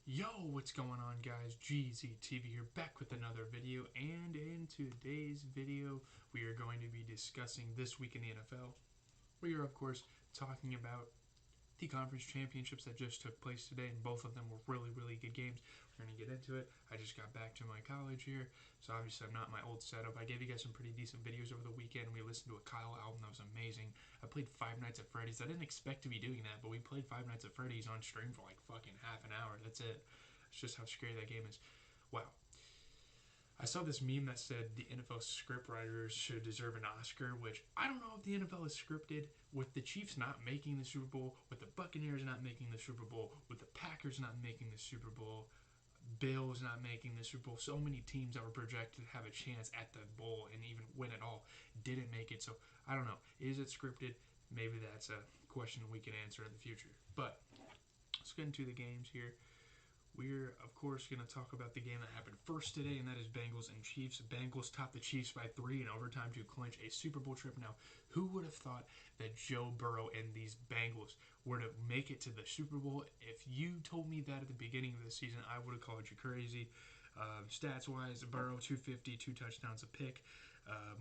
Yo, what's going on, guys? GZTV here, back with another video, and in today's video, we are going to be discussing this week in the NFL. We are, of course, talking about the conference championships that just took place today, and both of them were really, really good games. We're going to get into it. I just got back to my college here, so obviously I'm not my old setup. I gave you guys some pretty decent videos over the weekend. We listened to a Kyle album that was amazing. I played Five Nights at Freddy's. I didn't expect to be doing that, but we played Five Nights at Freddy's on stream for like fucking half an hour. That's it. It's just how scary that game is. Wow. I saw this meme that said the NFL scriptwriters should deserve an Oscar, which I don't know if the NFL is scripted. With the Chiefs not making the Super Bowl, with the Buccaneers not making the Super Bowl, with the Packers not making the Super Bowl, Bills not making the Super Bowl, so many teams that were projected to have a chance at the bowl and even win it all didn't make it. So I don't know. Is it scripted? Maybe that's a question we can answer in the future. But let's get into the games here. We're, of course, going to talk about the game that happened first today, and that is Bengals and Chiefs. Bengals topped the Chiefs by 3 in overtime to clinch a Super Bowl trip. Now, who would have thought that Joe Burrow and these Bengals were to make it to the Super Bowl? If you told me that at the beginning of the season, I would have called you crazy. Stats-wise, Burrow, 250, 2 touchdowns, a pick.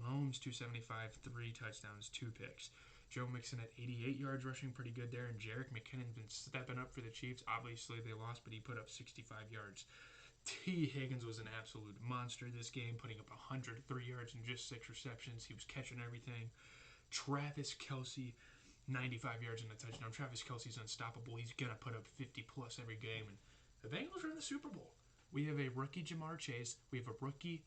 Mahomes, 275, 3 touchdowns, 2 picks. Joe Mixon at 88 yards rushing, pretty good there. And Jerick McKinnon's been stepping up for the Chiefs. Obviously, they lost, but he put up 65 yards. T. Higgins was an absolute monster this game, putting up 103 yards in just 6 receptions. He was catching everything. Travis Kelce, 95 yards in a touchdown. Travis Kelce's unstoppable. He's going to put up 50-plus every game. And the Bengals are in the Super Bowl. We have a rookie Jamar Chase. We have a rookie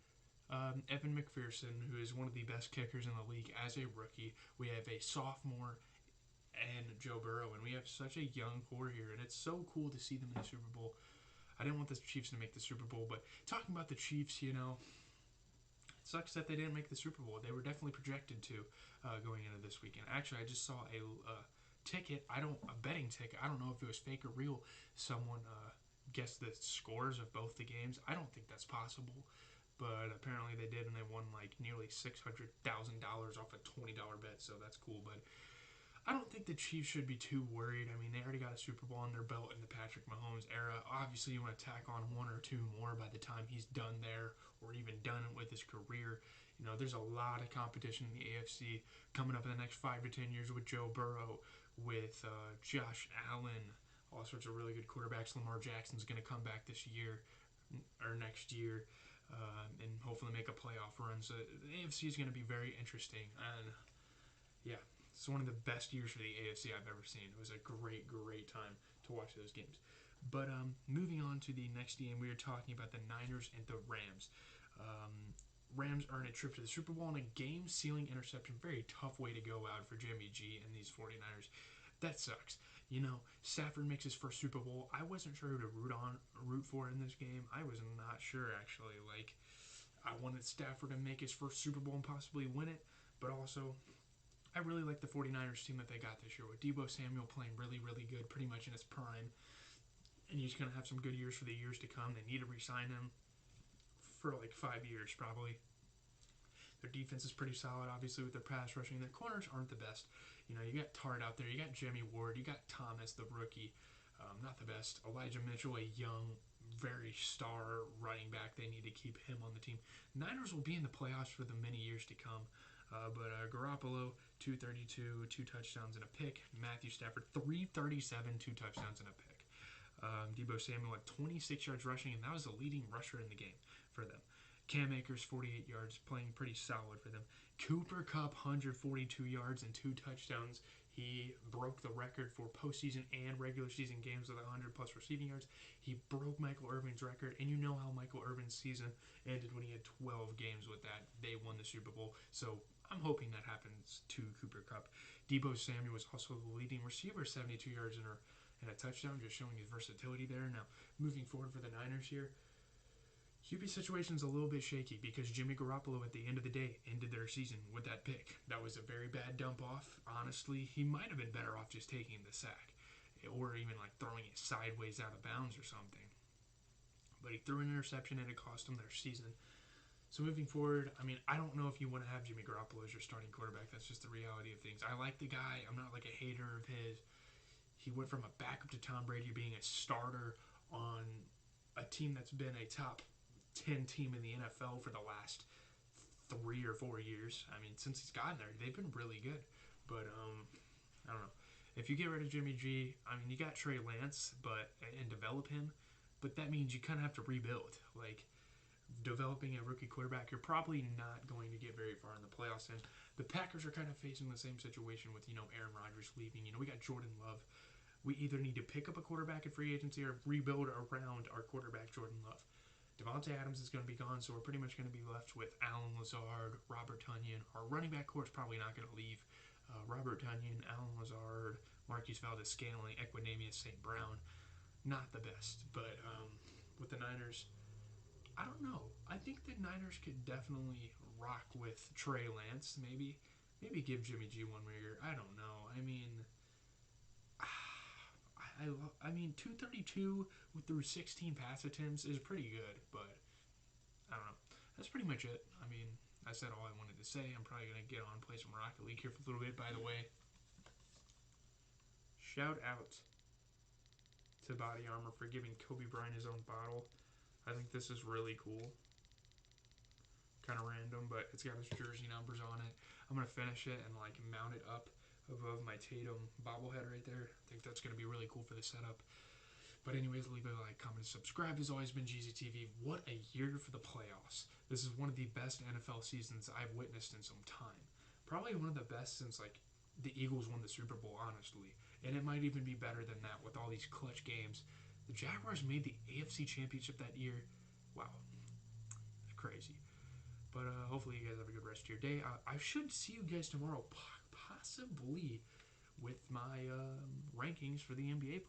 Evan McPherson, who is one of the best kickers in the league as a rookie. We have a sophomore and Joe Burrow, and we have such a young core here, and it's so cool to see them in the Super Bowl. I didn't want the Chiefs to make the Super Bowl, but talking about the Chiefs, it sucks that they didn't make the Super Bowl. They were definitely projected to going into this weekend. Actually, I just saw a ticket. A betting ticket. I don't know if it was fake or real. Someone guessed the scores of both the games. I don't think that's possible, but apparently they did, and they won like nearly $600,000 off a $20 bet. So that's cool. But I don't think the Chiefs should be too worried. I mean, they already got a Super Bowl on their belt in the Patrick Mahomes era. Obviously, you want to tack on 1 or 2 more by the time he's done there or even done with his career. There's a lot of competition in the AFC coming up in the next 5 to 10 years with Joe Burrow, with Josh Allen, all sorts of really good quarterbacks. Lamar Jackson's going to come back this year or next year and hopefully make a playoff run. So the AFC is going to be very interesting. And yeah, it's one of the best years for the AFC I've ever seen. It was a great, great time to watch those games. But moving on to the next game, we are talking about the Niners and the Rams. Rams earn a trip to the Super Bowl on a game-sealing interception. Very tough way to go out for Jimmy G and these 49ers. That sucks. Stafford makes his first Super Bowl. I wasn't sure who to root for in this game. I was not sure, actually. I wanted Stafford to make his first Super Bowl and possibly win it, but also I really like the 49ers team that they got this year with Deebo Samuel playing really, really good, pretty much in his prime. And he's going to have some good years for the years to come. They need to re-sign him for like 5 years, probably. Their defense is pretty solid, obviously, with their pass rushing. Their corners aren't the best. You got Tart out there. You got Jimmy Ward. You got Thomas, the rookie. Not the best. Elijah Mitchell, a young, very star running back. They need to keep him on the team. Niners will be in the playoffs for the many years to come. But Garoppolo, 232, 2 touchdowns and a pick. Matthew Stafford, 337, 2 touchdowns and a pick. Deebo Samuel had 26 yards rushing, and that was the leading rusher in the game for them. Cam Akers, 48 yards, playing pretty solid for them. Cooper Kupp, 142 yards and 2 touchdowns. He broke the record for postseason and regular season games with 100-plus receiving yards. He broke Michael Irvin's record, and you know how Michael Irvin's season ended when he had 12 games with that. They won the Super Bowl, so I'm hoping that happens to Cooper Kupp. Deebo Samuel was also the leading receiver, 72 yards and a touchdown, just showing his versatility there. Now, moving forward for the Niners here, QB situation's a little bit shaky because Jimmy Garoppolo at the end of the day ended their season with that pick. That was a very bad dump off. Honestly, he might have been better off just taking the sack or even throwing it sideways out of bounds or something. But he threw an interception and it cost him their season. So moving forward, I don't know if you want to have Jimmy Garoppolo as your starting quarterback. That's just the reality of things. I like the guy. I'm not a hater of his. He went from a backup to Tom Brady being a starter on a team that's been a top 10 team in the NFL for the last 3 or 4 years. I mean, since he's gotten there, they've been really good. But I don't know. If you get rid of Jimmy G, I mean, you got Trey Lance, and develop him, but that means you kind of have to rebuild. Like, developing a rookie quarterback, you're probably not going to get very far in the playoffs. And the Packers are kind of facing the same situation with, Aaron Rodgers leaving. We got Jordan Love. We either need to pick up a quarterback in free agency or rebuild around our quarterback, Jordan Love. Davante Adams is going to be gone, so we're pretty much going to be left with Allen Lazard, Robert Tonyan. Our running back core is probably not going to leave. Robert Tonyan, Allen Lazard, Marquise Valdez-Scantling, Equanimeous St. Brown. Not the best, but with the Niners, I don't know. I think the Niners could definitely rock with Trey Lance. Maybe give Jimmy G one more year. I don't know. I mean, I mean, 232 through 16 pass attempts is pretty good, but I don't know. That's pretty much it. I mean, I said all I wanted to say. I'm probably going to get on and play some Rocket League here for a little bit, by the way. Shout out to Body Armor for giving Kobe Bryant his own bottle. I think this is really cool. Kind of random, but it's got his jersey numbers on it. I'm going to finish it and mount it up above my Tatum bobblehead right there. I think that's going to be really cool for the setup. But anyways, leave a like, comment, and subscribe. This has always been GZTV. What a year for the playoffs. This is one of the best NFL seasons I've witnessed in some time. Probably one of the best since the Eagles won the Super Bowl, honestly. And it might even be better than that with all these clutch games. The Jaguars made the AFC Championship that year. Wow. Crazy. But hopefully you guys have a good rest of your day. I should see you guys tomorrow, possibly with my rankings for the NBA